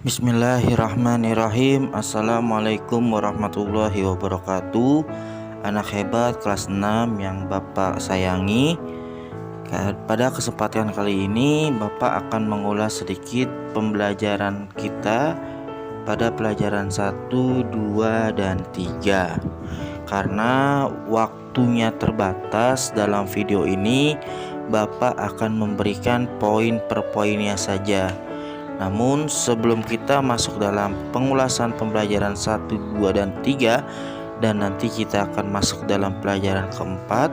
Bismillahirrahmanirrahim. Assalamualaikum warahmatullahi wabarakatuh. Anak hebat kelas 6 yang Bapak sayangi, pada kesempatan kali ini Bapak akan mengulas sedikit pembelajaran kita pada pelajaran 1, 2, dan 3. Karena waktunya terbatas dalam video ini, Bapak akan memberikan poin per poinnya saja. Namun sebelum kita masuk dalam pengulasan pembelajaran 1, 2, dan 3, dan nanti kita akan masuk dalam pelajaran keempat,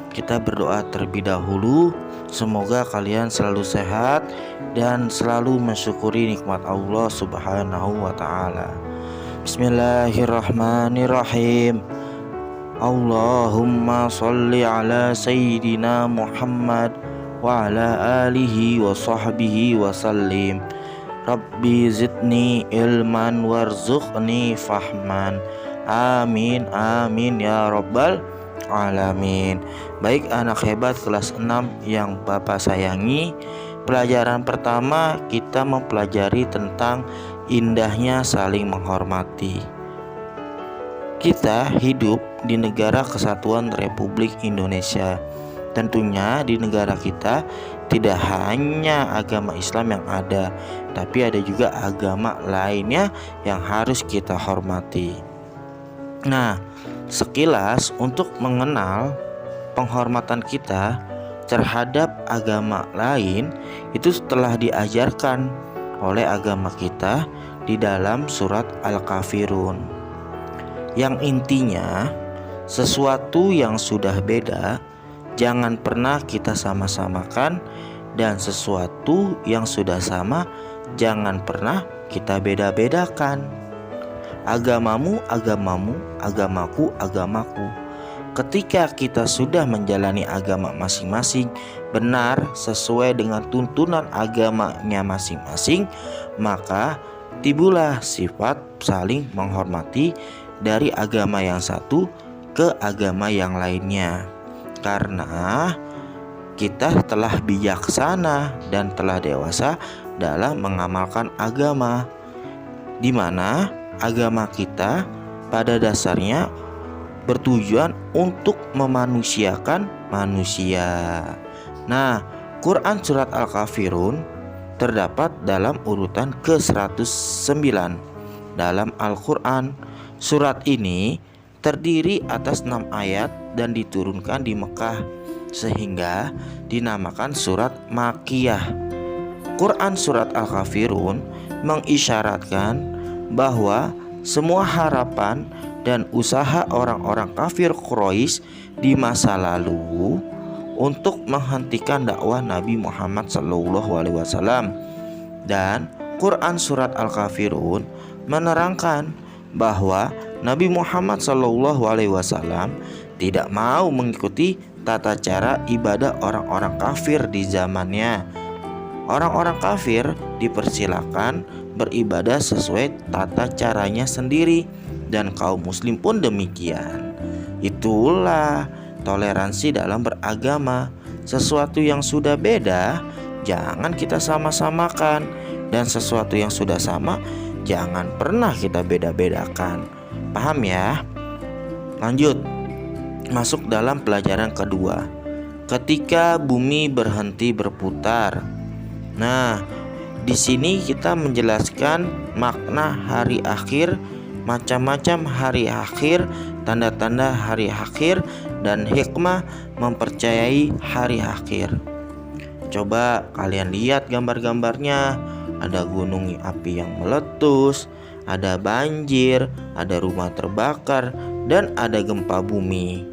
kita berdoa terlebih dahulu. Semoga kalian selalu sehat dan selalu mensyukuri nikmat Allah Subhanahu wa ta'ala. Bismillahirrahmanirrahim. Allahumma sholli ala Sayyidina Muhammad wa ala alihi wa sahbihi wa sallim. Rabbi zidni ilman warzuqni fahman. Amin amin ya rabbal alamin. Baik anak hebat kelas 6 yang Bapak sayangi, pelajaran pertama kita mempelajari tentang indahnya saling menghormati. Kita hidup di negara kesatuan Republik Indonesia. Tentunya di negara kita tidak hanya agama Islam yang ada, tapi ada juga agama lainnya yang harus kita hormati. Nah, sekilas untuk mengenal penghormatan kita terhadap agama lain itu telah diajarkan oleh agama kita di dalam surat Al-Kafirun, yang intinya sesuatu yang sudah beda jangan pernah kita sama-samakan, dan sesuatu yang sudah sama jangan pernah kita beda-bedakan. Agamamu agamamu, agamaku agamaku. Ketika kita sudah menjalani agama masing-masing benar sesuai dengan tuntunan agamanya masing-masing, maka timbullah sifat saling menghormati dari agama yang satu ke agama yang lainnya. Karena kita telah bijaksana dan telah dewasa dalam mengamalkan agama, di mana agama kita pada dasarnya bertujuan untuk memanusiakan manusia. Nah, Quran surat Al-Kafirun terdapat dalam urutan ke-109 dalam Al-Quran. Surat ini terdiri atas 6 ayat dan diturunkan di Mekah, sehingga dinamakan surat Makkiyah. Quran surat Al-Kafirun mengisyaratkan bahwa semua harapan dan usaha orang-orang kafir Quraisy di masa lalu untuk menghentikan dakwah Nabi Muhammad SAW, dan Quran surat Al-Kafirun menerangkan bahwa Nabi Muhammad SAW tidak mau mengikuti tata cara ibadah orang-orang kafir di zamannya. Orang-orang kafir dipersilakan beribadah sesuai tata caranya sendiri, dan kaum muslim pun demikian. Itulah toleransi dalam beragama. Sesuatu yang sudah beda jangan kita sama-samakan, dan sesuatu yang sudah sama jangan pernah kita beda-bedakan. Paham ya? Lanjut, masuk dalam pelajaran kedua. Ketika bumi berhenti berputar. Nah, di sini kita menjelaskan makna hari akhir, macam-macam hari akhir, tanda-tanda hari akhir, dan hikmah mempercayai hari akhir. Coba kalian lihat gambar-gambarnya. Ada gunung api yang meletus, ada banjir, ada rumah terbakar, dan ada gempa bumi.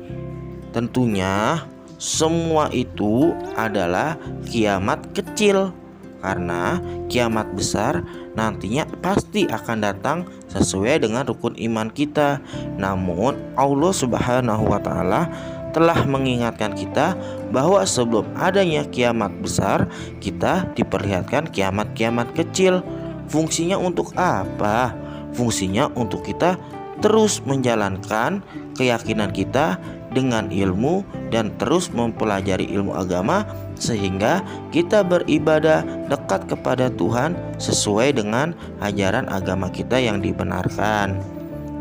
Tentunya semua itu adalah kiamat kecil, karena kiamat besar nantinya pasti akan datang sesuai dengan rukun iman kita. Namun Allah Subhanahu wa ta'ala telah mengingatkan kita bahwa sebelum adanya kiamat besar, kita diperlihatkan kiamat-kiamat kecil. Fungsinya untuk apa? Fungsinya untuk kita terus menjalankan keyakinan kita dengan ilmu dan terus mempelajari ilmu agama sehingga kita beribadah dekat kepada Tuhan sesuai dengan ajaran agama kita yang dibenarkan.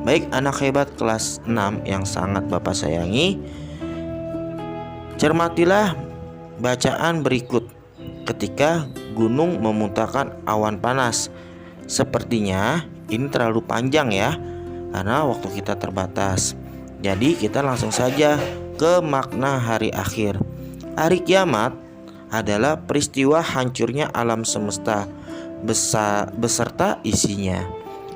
Baik anak hebat kelas 6 yang sangat Bapak sayangi, cermatilah bacaan berikut. Ketika gunung memuntahkan awan panas. Sepertinya ini terlalu panjang ya, karena waktu kita terbatas. Jadi kita langsung saja ke makna hari akhir. Hari kiamat adalah peristiwa hancurnya alam semesta beserta isinya.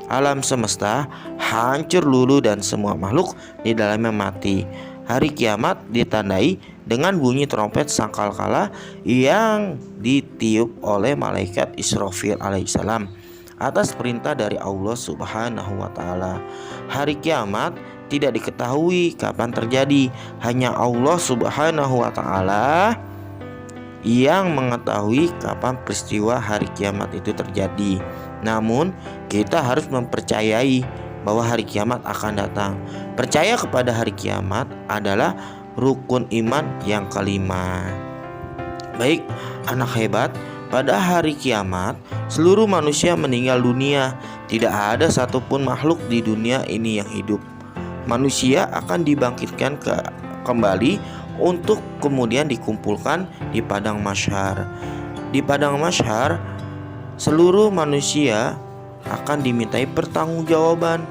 Alam semesta hancur luluh dan semua makhluk di dalamnya mati. Hari kiamat ditandai dengan bunyi trompet sangkakala yang ditiup oleh malaikat Israfil alaihissalam atas perintah dari Allah Subhanahu wa taala. Hari kiamat tidak diketahui kapan terjadi, hanya Allah Subhanahu wa taala yang mengetahui kapan peristiwa hari kiamat itu terjadi. Namun kita harus mempercayai bahwa hari kiamat akan datang. Percaya kepada hari kiamat adalah rukun iman yang kelima. Baik anak hebat, pada hari kiamat seluruh manusia meninggal dunia. Tidak ada satupun makhluk di dunia ini yang hidup. Manusia akan dibangkitkan kembali untuk kemudian dikumpulkan di padang mahsyar. Di padang mahsyar seluruh manusia akan dimintai pertanggungjawaban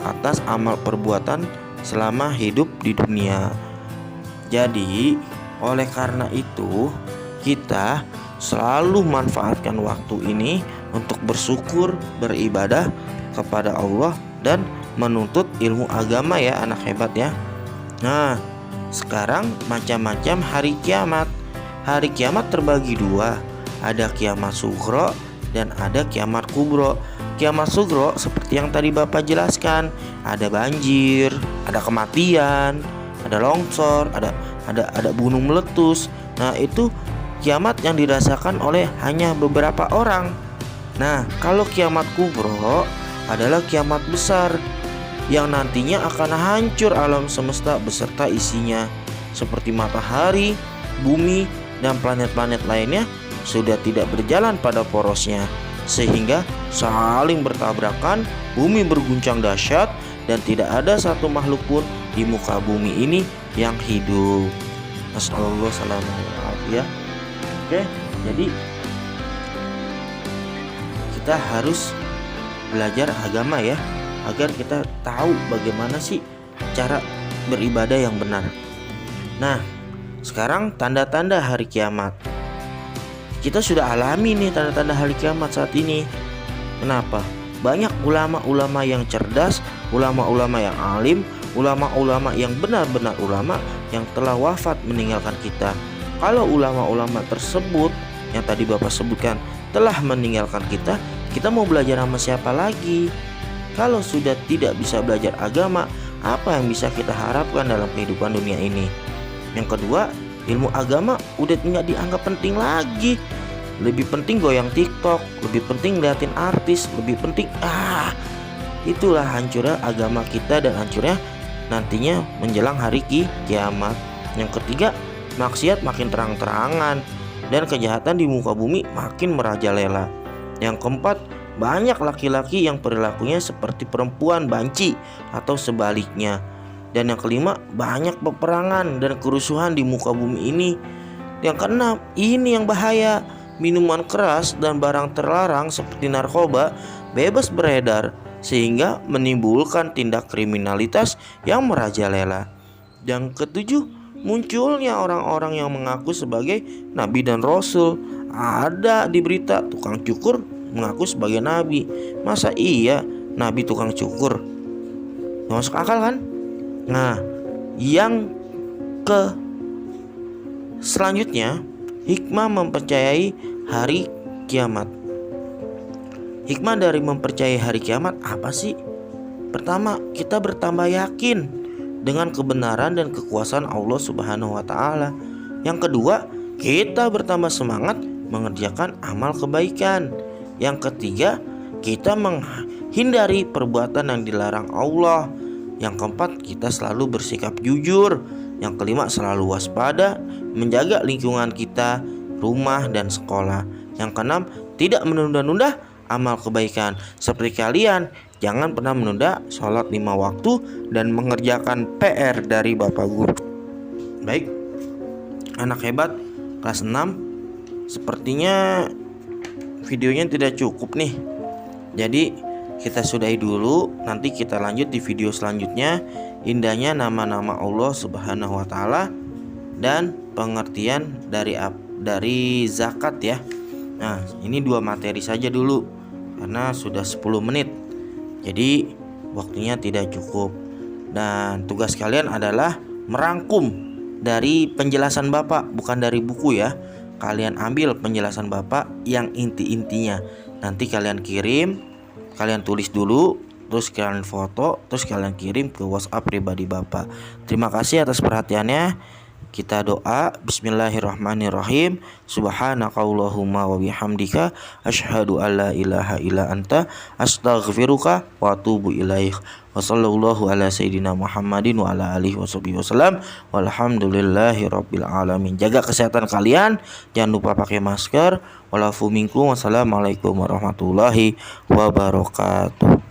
atas amal perbuatan selama hidup di dunia. Jadi oleh karena itu kita selalu manfaatkan waktu ini untuk bersyukur, beribadah kepada Allah dan menuntut ilmu agama ya anak hebat ya. Nah sekarang macam-macam hari kiamat. Hari kiamat terbagi dua, ada kiamat sugro dan ada kiamat kubro. Kiamat sugro seperti yang tadi Bapak jelaskan, ada banjir, ada kematian, ada longsor, ada gunung meletus. Nah itu kiamat yang dirasakan oleh hanya beberapa orang. Nah kalau kiamat kubro adalah kiamat besar yang nantinya akan hancur alam semesta beserta isinya, seperti matahari, bumi, dan planet-planet lainnya sudah tidak berjalan pada porosnya, sehingga saling bertabrakan, bumi berguncang dahsyat, dan tidak ada satu makhluk pun di muka bumi ini yang hidup. Nasallallahu alaihi. Oke, jadi kita harus belajar agama ya, agar kita tahu bagaimana sih cara beribadah yang benar. Nah, sekarang tanda-tanda hari kiamat. Kita sudah alami nih tanda-tanda hari kiamat saat ini. Kenapa? Banyak ulama-ulama yang cerdas, ulama-ulama yang alim, ulama-ulama yang benar-benar ulama yang telah wafat meninggalkan kita. Kalau ulama-ulama tersebut yang tadi Bapak sebutkan telah meninggalkan kita, kita mau belajar sama siapa lagi? Kalau sudah tidak bisa belajar agama, apa yang bisa kita harapkan dalam kehidupan dunia ini? Yang kedua, ilmu agama udah nggak dianggap penting lagi. Lebih penting goyang TikTok, lebih penting liatin artis, lebih penting itulah hancurnya agama kita dan hancurnya nantinya menjelang hari kiamat. Yang ketiga, maksiat makin terang-terangan dan kejahatan di muka bumi makin merajalela. Yang keempat, banyak laki-laki yang perilakunya seperti perempuan banci atau sebaliknya. Dan yang kelima, banyak peperangan dan kerusuhan di muka bumi ini. Yang keenam, ini yang bahaya, minuman keras dan barang terlarang seperti narkoba bebas beredar sehingga menimbulkan tindak kriminalitas yang merajalela. Yang ketujuh, munculnya orang-orang yang mengaku sebagai nabi dan rasul. Ada di berita tukang cukur mengaku sebagai nabi. Masa iya nabi tukang cukur? Nggak masuk akal kan? Nah, yang ke selanjutnya, hikmah mempercayai hari kiamat. Hikmah dari mempercayai hari kiamat apa sih? Pertama, kita bertambah yakin dengan kebenaran dan kekuasaan Allah Subhanahu wa taala. Yang kedua, kita bertambah semangat mengerjakan amal kebaikan. Yang ketiga, kita menghindari perbuatan yang dilarang Allah. Yang keempat, kita selalu bersikap jujur. Yang kelima, selalu waspada, menjaga lingkungan kita. rumah, dan sekolah. Yang keenam, tidak menunda-nunda amal kebaikan. Seperti kalian, jangan pernah menunda sholat 5 waktu dan mengerjakan PR dari Bapak Guru. Baik, anak hebat kelas 6, sepertinya videonya tidak cukup nih. Jadi kita sudahi dulu, nanti kita lanjut di video selanjutnya. Indahnya nama-nama Allah Subhanahu wa Ta'ala dan pengertian dari zakat ya. Nah, ini 2 materi saja dulu karena sudah 10 menit. Jadi waktunya tidak cukup. Dan tugas kalian adalah merangkum dari penjelasan Bapak, bukan dari buku ya. Kalian ambil penjelasan Bapak yang inti-intinya. Nanti kalian kirim, kalian tulis dulu, terus kalian foto, terus kalian kirim ke WhatsApp pribadi Bapak. Terima kasih atas perhatiannya. Kita doa. Bismillahirrahmanirrahim. Subhanakallahumma wa bihamdika asyhadu alla ilaha illa anta astaghfiruka wa atubu ilaik. Wa sallallahu ala sayyidina Muhammadin wa ala alihi wasallam. Walhamdulillahi rabbil alamin. Jaga kesehatan kalian, jangan lupa pakai masker. Walafu minkum. Wassalamualaikum warahmatullahi wabarakatuh.